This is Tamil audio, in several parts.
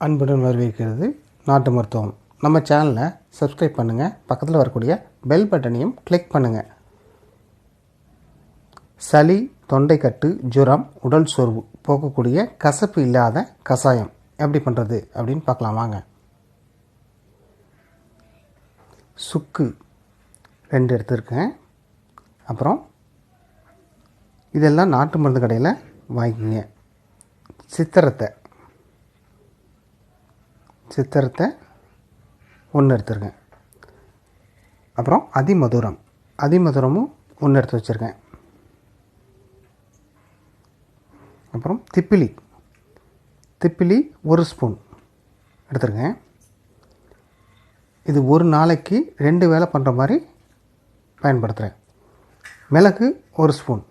அன்புடன் வரவேற்கிறது நாட்டு மருத்துவம். நம்ம சேனலை சப்ஸ்கிரைப் பண்ணுங்கள், பக்கத்தில் வரக்கூடிய பெல் பட்டனையும் கிளிக் பண்ணுங்கள். சளி, தொண்டைக்கட்டு, ஜுரம், உடல் சோர்வு போக்கக்கூடிய கசப்பு இல்லாத கஷாயம் எப்படி பண்ணுறது அப்படின்னு பார்க்கலாம் வாங்க. சுக்கு 2 எடுத்துருக்கேன். அப்புறம் இதெல்லாம் நாட்டு மருந்து கடையில் வாங்கிக்கிங்க. சித்திரத்தை 1 எடுத்துருக்கேன். அப்புறம் அதிமதுரமும் 1 எடுத்து வச்சுருக்கேன். அப்புறம் திப்பிலி 1 ஸ்பூன் எடுத்துருக்கேன். இது ஒரு நாளைக்கு 2 வேளை பண்ணுற மாதிரி பயன்படுத்துகிறேன். மிளகு 1 ஸ்பூன்,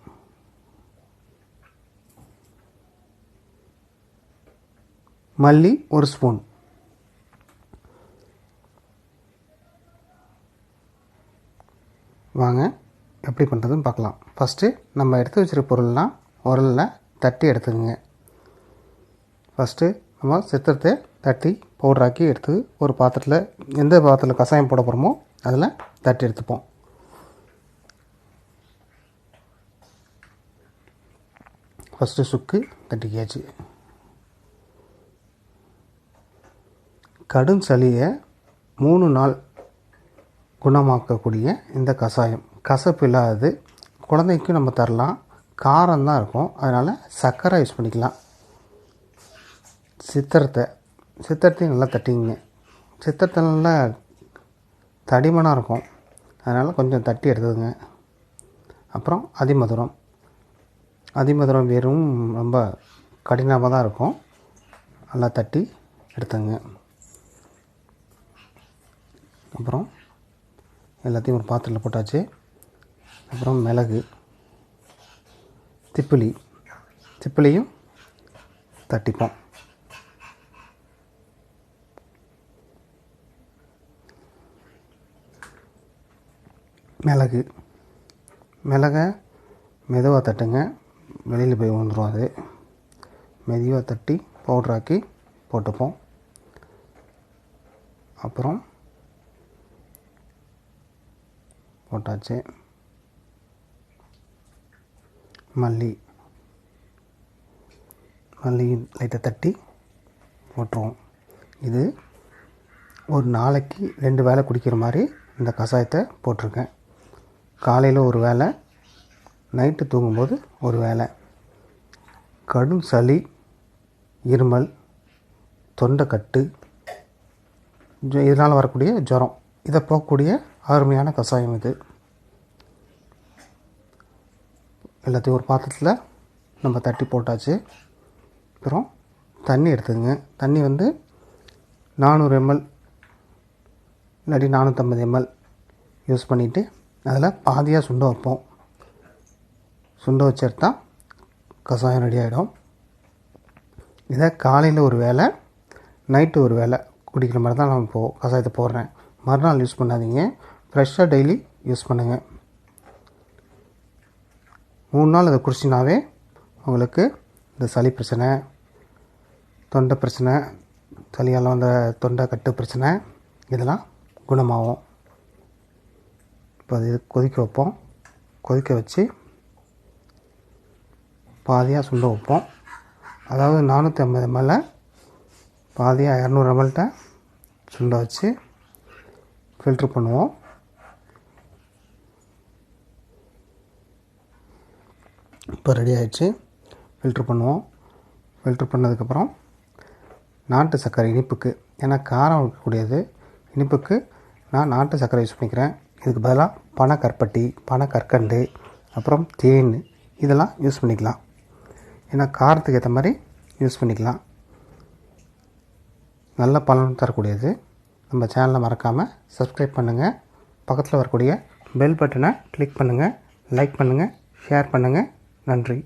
மல்லி 1 ஸ்பூன், வாங்க எப்படி பண்ணுறதுன்னு பார்க்கலாம். ஃபஸ்ட்டு நம்ம எடுத்து வச்சுருக்க பொருள்லாம் உரலில் தட்டி எடுத்துக்கோங்க. ஃபஸ்ட்டு நம்ம சித்திரத்தை தட்டி பவுடராக்கி எடுத்து ஒரு பாத்திரத்தில், எந்த பாத்திரத்தில் கஷாயம் போட போகிறோமோ அதில் தட்டி எடுத்துப்போம். ஃபஸ்ட்டு சுக்கு தட்டிக்காச்சு. கடும் சளியை 3 நாள் குணமாக்கக்கூடிய இந்த கஷாயம் கசப்பு இல்லாதது. குழந்தைக்கும் நம்ம தரலாம். காரம்தான் இருக்கும், அதனால் சர்க்கரை யூஸ் பண்ணிக்கலாம். சித்திரத்தையும் நல்லா தட்டிங்க. சித்திரத்தை நல்லா தடிமனாக இருக்கும், அதனால் கொஞ்சம் தட்டி எடுத்துதுங்க. அப்புறம் அதிமதுரம் வெறும் ரொம்ப கடினமாக தான் இருக்கும், நல்லா தட்டி எடுத்துங்க. அப்புறம் எல்லாத்தையும் ஒரு பாத்திரத்தில் போட்டாச்சு. அப்புறம் மிளகு, திப்பிலியும் தட்டிப்போம். மிளகை மெதுவாக தட்டுங்க, வெளியில் போய் வந்துடும். அது மெதுவாக தட்டி பவுட்ராக்கி போட்டுப்போம். அப்புறம் போட்டாச்சு. மல்லி லைட்டை தட்டி போட்டுருவோம். இது ஒரு நாளைக்கு 2 வேளை குடிக்கிற மாதிரி இந்த கஷாயத்தை போட்டிருக்கேன். காலையில் ஒரு வேளை, நைட்டு தூங்கும்போது ஒரு வேளை. கடும் சளி, இருமல், தொண்டைக்கட்டு, இதனால் வரக்கூடிய ஜுரம், இதை போக்கக்கூடிய அருமையான கஷாயம் இது. எல்லாத்தையும் ஒரு பாத்திரத்தில் நம்ம தட்டி போட்டாச்சு. அப்புறம் தண்ணி எடுத்துக்கங்க. தண்ணி 400 ml இல்லாட்டி 450 ml யூஸ் பண்ணிவிட்டு அதில் பாதியாக சுண்ட வைப்போம். சுண்ட வச்சு எடுத்தால் கஷாயம் ரெடி ஆகிடும். இதை காலையில் ஒரு வேளை, நைட்டு ஒரு வேளை குடிக்கிற மாதிரி தான் நான் இப்போது கஷாயத்தை போடுறேன். மறுநாள் யூஸ் பண்ணாதீங்க, ஃப்ரெஷ்ஷாக டெய்லி யூஸ் பண்ணுங்கள். 3 நாள் அதை குடிச்சினாவே உங்களுக்கு இந்த சளி பிரச்சனை, தொண்டை பிரச்சனை, சளியால் வந்த தொண்டை கட்டு பிரச்சனை இதெல்லாம் குணமாகும். இப்போ அது கொதிக்க வைப்போம். கொதிக்க வச்சு பாதியாக சுண்ட வைப்போம். அதாவது 450 ml பாதியாக 200 ml சுண்ட வச்சு ஃபில்ட்ரு பண்ணுவோம். இப்போ ரெடி ஆகிடுச்சு. ஃபில்ட்ரு பண்ணுவோம். ஃபில்ட்ரு பண்ணதுக்கப்புறம் நாட்டு சர்க்கரை இனிப்புக்கு, ஏன்னா காரம் இருக்கக்கூடியது, இனிப்புக்கு நான் நாட்டு சர்க்கரை யூஸ் பண்ணிக்கிறேன். இதுக்கு பதிலாக பனக்கற்பட்டி, பனக்கற்கண்டு, அப்புறம் தேன் இதெல்லாம் யூஸ் பண்ணிக்கலாம். ஏன்னா காரத்துக்கு ஏற்ற மாதிரி யூஸ் பண்ணிக்கலாம். நல்ல பலன் தரக்கூடியது. நம்ம சேனலை மறக்காமல் சப்ஸ்கிரைப் பண்ணுங்கள், பக்கத்தில் வரக்கூடிய பெல் பட்டனை கிளிக் பண்ணுங்கள், லைக் பண்ணுங்கள், ஷேர் பண்ணுங்கள். நன்றி.